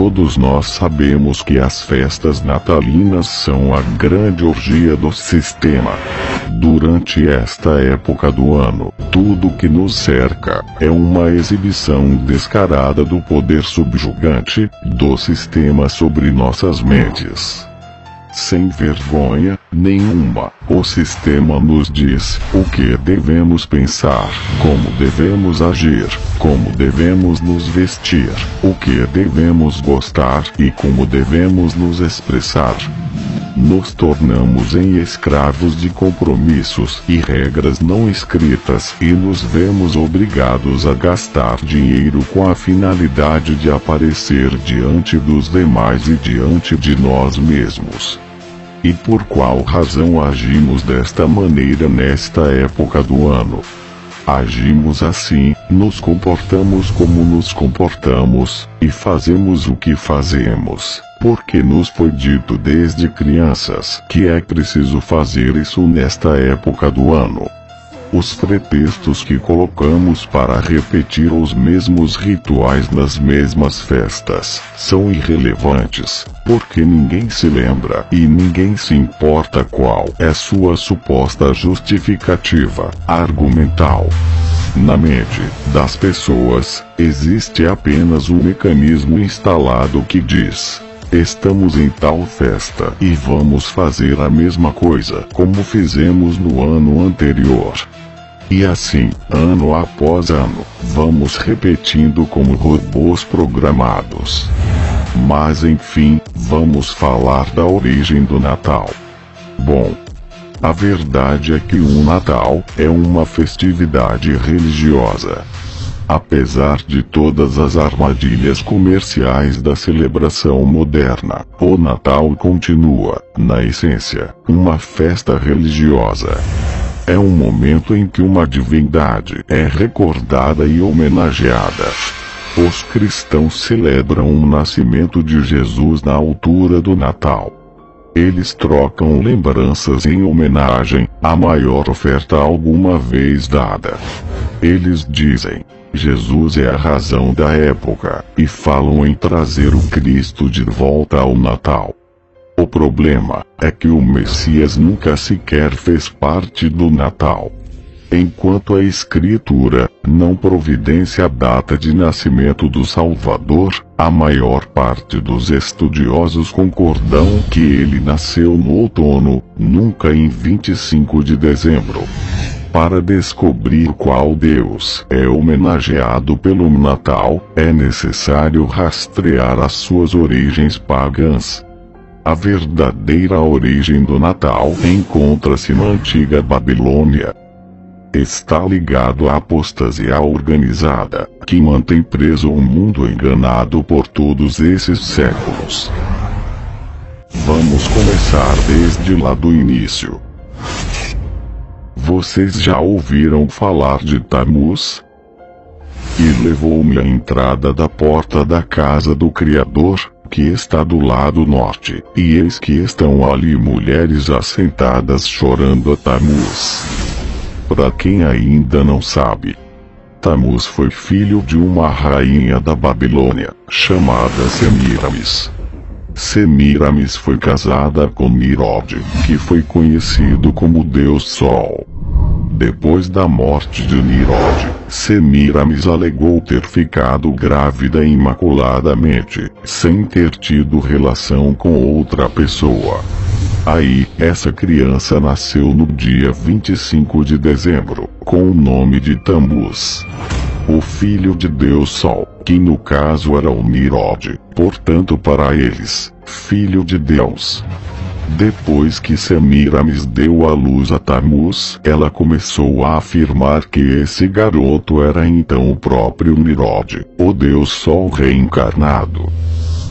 Todos nós sabemos que as festas natalinas são a grande orgia do sistema. Durante esta época do ano, tudo que nos cerca é uma exibição descarada do poder subjugante do sistema sobre nossas mentes. Sem vergonha nenhuma, o sistema nos diz o que devemos pensar, como devemos agir, como devemos nos vestir, o que devemos gostar e como devemos nos expressar. Nos tornamos em escravos de compromissos e regras não escritas e nos vemos obrigados a gastar dinheiro com a finalidade de aparecer diante dos demais e diante de nós mesmos. E por qual razão agimos desta maneira nesta época do ano? Agimos assim, nos comportamos como nos comportamos, e fazemos o que fazemos, porque nos foi dito desde crianças que é preciso fazer isso nesta época do ano. Os pretextos que colocamos para repetir os mesmos rituais nas mesmas festas são irrelevantes, porque ninguém se lembra e ninguém se importa qual é sua suposta justificativa argumental. Na mente das pessoas, existe apenas um mecanismo instalado que diz: estamos em tal festa e vamos fazer a mesma coisa como fizemos no ano anterior. E assim, ano após ano, vamos repetindo como robôs programados. Mas enfim, vamos falar da origem do Natal. Bom, a verdade é que o Natal é uma festividade religiosa. Apesar de todas as armadilhas comerciais da celebração moderna, o Natal continua, na essência, uma festa religiosa. É um momento em que uma divindade é recordada e homenageada. Os cristãos celebram o nascimento de Jesus na altura do Natal. Eles trocam lembranças em homenagem à maior oferta alguma vez dada. Eles dizem: Jesus é a razão da época, e falam em trazer o Cristo de volta ao Natal. O problema é que o Messias nunca sequer fez parte do Natal. Enquanto a Escritura não providencia a data de nascimento do Salvador, a maior parte dos estudiosos concordam que ele nasceu no outono, nunca em 25 de dezembro. Para descobrir qual Deus é homenageado pelo Natal, é necessário rastrear as suas origens pagãs. A verdadeira origem do Natal encontra-se na antiga Babilônia. Está ligado à apostasia organizada, que mantém preso o mundo enganado por todos esses séculos. Vamos começar desde lá do início. Vocês já ouviram falar de Tammuz? E levou-me à entrada da porta da casa do Criador, que está do lado norte, e eis que estão ali mulheres assentadas chorando a Tammuz. Para quem ainda não sabe, Tammuz foi filho de uma rainha da Babilônia, chamada Semíramis. Semíramis foi casada com Nimrod, que foi conhecido como Deus Sol. Depois da morte de Nimrod, Semíramis alegou ter ficado grávida imaculadamente, sem ter tido relação com outra pessoa. Aí, essa criança nasceu no dia 25 de dezembro, com o nome de Tammuz, o filho de Deus Sol, que no caso era o Nimrod, portanto para eles, filho de Deus. Depois que Semíramis deu à luz a Tammuz, ela começou a afirmar que esse garoto era então o próprio Nimrod, o Deus Sol reencarnado.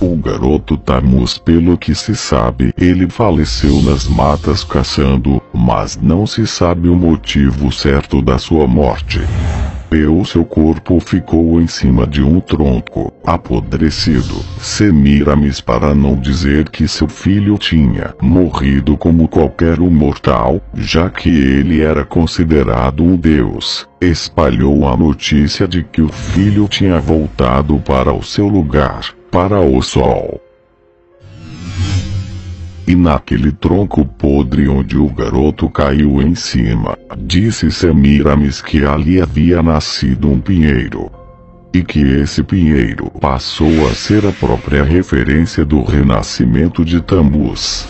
O garoto Tammuz, pelo que se sabe, ele faleceu nas matas caçando, mas não se sabe o motivo certo da sua morte. Seu corpo ficou em cima de um tronco, apodrecido. Semíramis, para não dizer que seu filho tinha morrido como qualquer um mortal, já que ele era considerado um deus, espalhou a notícia de que o filho tinha voltado para o seu lugar, para o sol. E naquele tronco podre onde o garoto caiu em cima, disse Semiramis que ali havia nascido um pinheiro. E que esse pinheiro passou a ser a própria referência do renascimento de Tammuz.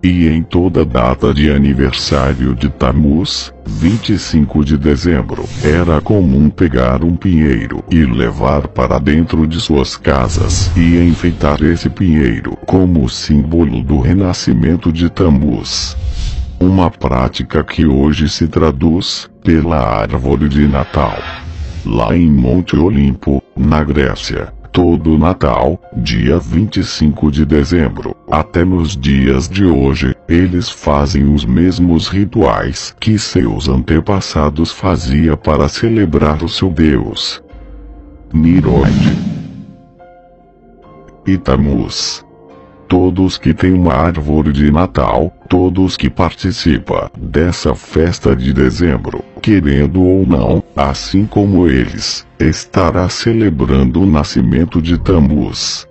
E em toda data de aniversário de Tammuz, 25 de dezembro, era comum pegar um pinheiro e levar para dentro de suas casas e enfeitar esse pinheiro como símbolo do renascimento de Tammuz. Uma prática que hoje se traduz pela árvore de Natal. Lá em Monte Olimpo, na Grécia, todo Natal, dia 25 de dezembro, até nos dias de hoje, eles fazem os mesmos rituais que seus antepassados faziam para celebrar o seu deus Niroid e Tammuz. Todos que têm uma árvore de Natal, todos que participam dessa festa de dezembro, querendo ou não, assim como eles, estará celebrando o nascimento de Tammuz.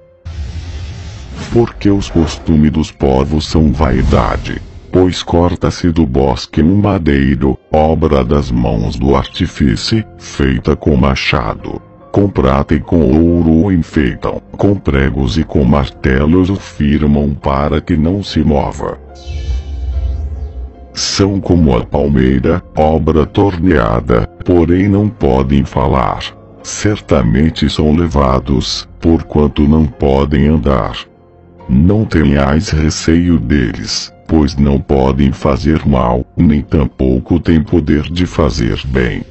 Porque os costumes dos povos são vaidade, pois corta-se do bosque um madeiro, obra das mãos do artífice, feita com machado. Com prata e com ouro o enfeitam, com pregos e com martelos o firmam para que não se mova. São como a palmeira, obra torneada, porém não podem falar. Certamente são levados, porquanto não podem andar. Não tenhais receio deles, pois não podem fazer mal, nem tampouco têm poder de fazer bem.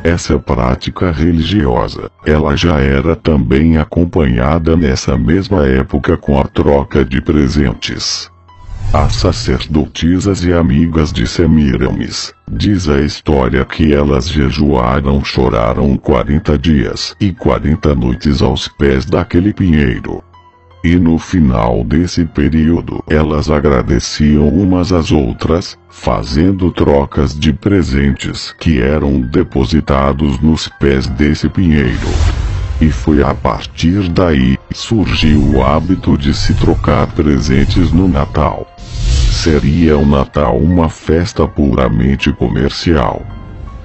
Essa prática religiosa, ela já era também acompanhada nessa mesma época com a troca de presentes. As sacerdotisas e amigas de Semiramis, diz a história que elas jejuaram, choraram 40 dias e 40 noites aos pés daquele pinheiro. E no final desse período elas agradeciam umas às outras, fazendo trocas de presentes que eram depositados nos pés desse pinheiro. E foi a partir daí que surgiu o hábito de se trocar presentes no Natal. Seria o Natal uma festa puramente comercial.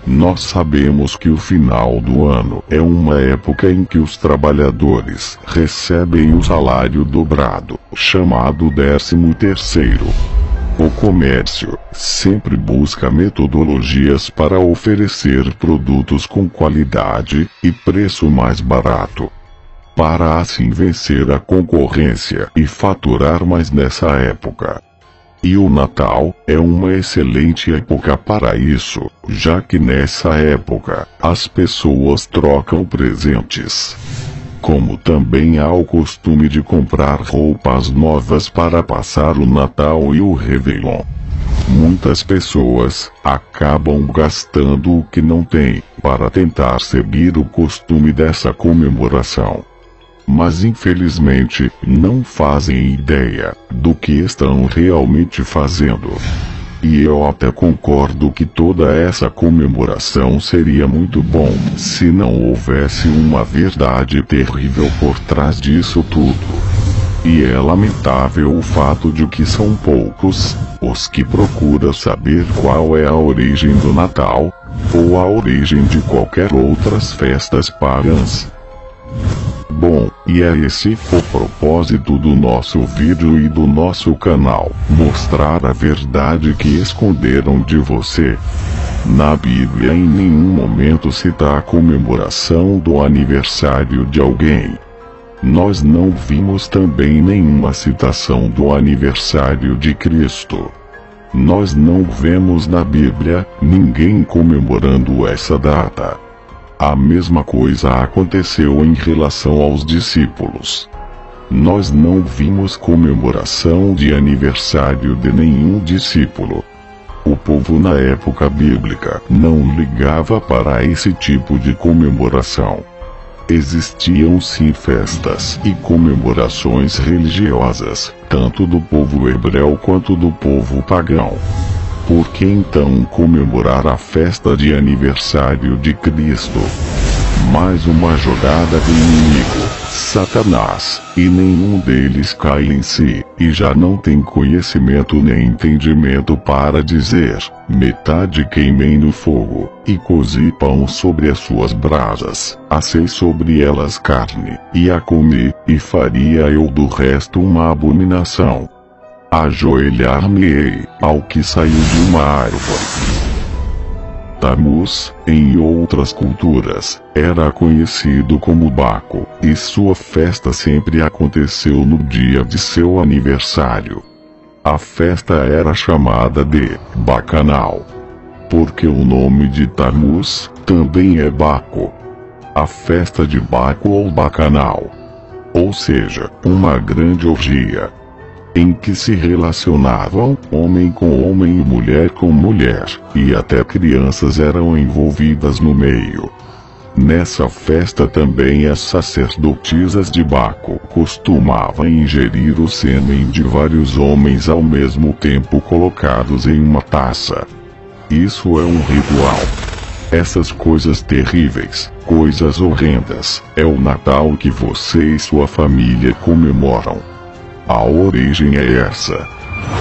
Nós sabemos que o final do ano é uma época em que os trabalhadores recebem o salário dobrado, chamado 13º. O comércio sempre busca metodologias para oferecer produtos com qualidade e preço mais barato, para assim vencer a concorrência e faturar mais nessa época. E o Natal é uma excelente época para isso, já que nessa época as pessoas trocam presentes. Como também há o costume de comprar roupas novas para passar o Natal e o Réveillon. Muitas pessoas acabam gastando o que não têm para tentar seguir o costume dessa comemoração. Mas infelizmente não fazem ideia do que estão realmente fazendo. E eu até concordo que toda essa comemoração seria muito bom se não houvesse uma verdade terrível por trás disso tudo. E é lamentável o fato de que são poucos os que procuram saber qual é a origem do Natal, ou a origem de qualquer outras festas pagãs. Bom, e é esse o propósito do nosso vídeo e do nosso canal, mostrar a verdade que esconderam de você. Na Bíblia em nenhum momento cita a comemoração do aniversário de alguém. Nós não vimos também nenhuma citação do aniversário de Cristo. Nós não vemos na Bíblia ninguém comemorando essa data. A mesma coisa aconteceu em relação aos discípulos. Nós não vimos comemoração de aniversário de nenhum discípulo. O povo na época bíblica não ligava para esse tipo de comemoração. Existiam sim festas e comemorações religiosas, tanto do povo hebreu quanto do povo pagão. Por que então comemorar a festa de aniversário de Cristo? Mais uma jogada do inimigo, Satanás, e nenhum deles cai em si, e já não tem conhecimento nem entendimento para dizer: metade queimei no fogo, e cozi pão sobre as suas brasas, assei sobre elas carne, e a comi, e faria eu do resto uma abominação. Ajoelhar-me-ei ao que saiu de uma árvore. Tammuz, em outras culturas, era conhecido como Baco, e sua festa sempre aconteceu no dia de seu aniversário. A festa era chamada de Bacanal, porque o nome de Tammuz também é Baco. A festa de Baco ou Bacanal, ou seja, uma grande orgia, em que se relacionavam homem com homem e mulher com mulher, e até crianças eram envolvidas no meio. Nessa festa também as sacerdotisas de Baco costumavam ingerir o sêmen de vários homens ao mesmo tempo colocados em uma taça. Isso é um ritual. Essas coisas terríveis, coisas horrendas, é o Natal que você e sua família comemoram. A origem é essa.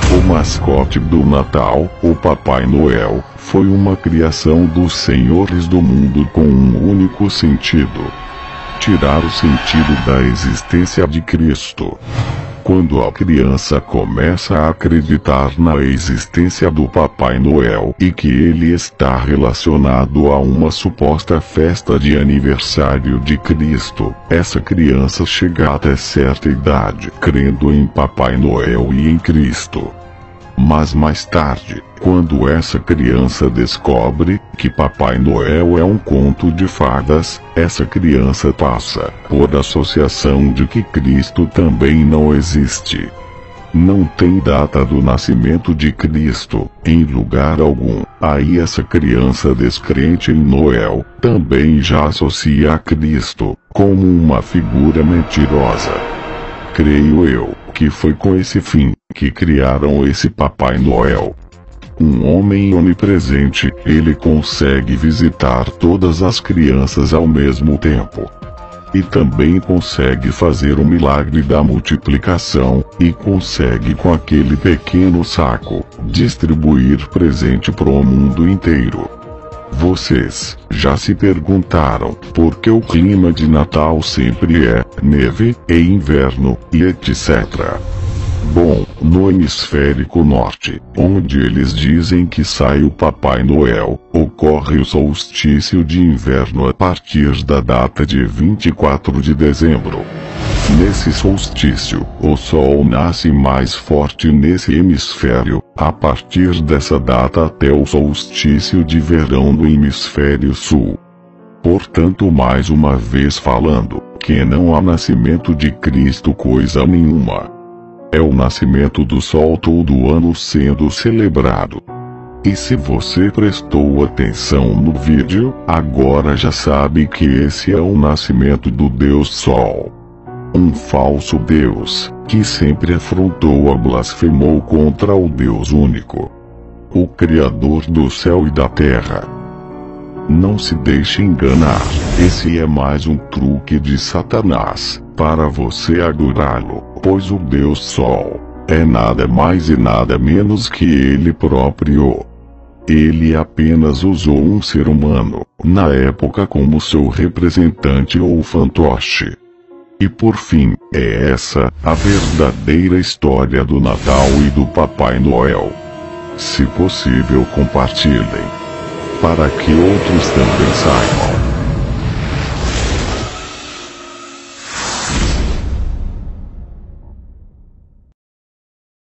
O mascote do Natal, o Papai Noel, foi uma criação dos senhores do mundo com um único sentido: tirar o sentido da existência de Cristo. Quando a criança começa a acreditar na existência do Papai Noel e que ele está relacionado a uma suposta festa de aniversário de Cristo, essa criança chega até certa idade crendo em Papai Noel e em Cristo. Mas mais tarde, quando essa criança descobre que Papai Noel é um conto de fadas, essa criança passa por associação de que Cristo também não existe. Não tem data do nascimento de Cristo, em lugar algum. Aí essa criança descrente em Noel, também já associa a Cristo como uma figura mentirosa. Creio eu que foi com esse fim que criaram esse Papai Noel. Um homem onipresente, ele consegue visitar todas as crianças ao mesmo tempo. E também consegue fazer o milagre da multiplicação, e consegue com aquele pequeno saco, distribuir presente pro mundo inteiro. Vocês já se perguntaram por que o clima de Natal sempre é neve, e inverno, e etc. Bom, no hemisférico norte, onde eles dizem que sai o Papai Noel, ocorre o solstício de inverno a partir da data de 24 de dezembro. Nesse solstício, o Sol nasce mais forte nesse hemisfério, a partir dessa data até o solstício de verão no hemisfério sul. Portanto, mais uma vez falando, que não há nascimento de Cristo coisa nenhuma. É o nascimento do Sol todo ano sendo celebrado. E se você prestou atenção no vídeo, agora já sabe que esse é o nascimento do Deus Sol. Um falso Deus, que sempre afrontou e blasfemou contra o Deus único, o Criador do céu e da terra. Não se deixe enganar, esse é mais um truque de Satanás, para você adorá-lo, pois o Deus Sol é nada mais e nada menos que ele próprio. Ele apenas usou um ser humano, na época como seu representante ou fantoche. E por fim, é essa a verdadeira história do Natal e do Papai Noel. Se possível, compartilhem, para que outros também saibam.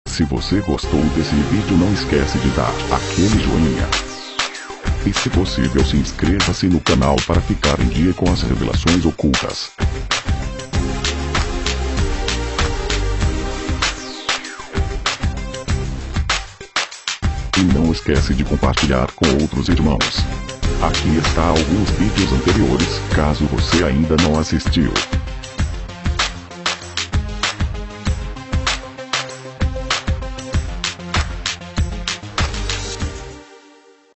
Se você gostou desse vídeo, não esquece de dar aquele joinha. E se possível, se inscreva-se no canal para ficar em dia com as revelações ocultas. E não esquece de compartilhar com outros irmãos. Aqui está alguns vídeos anteriores, caso você ainda não assistiu.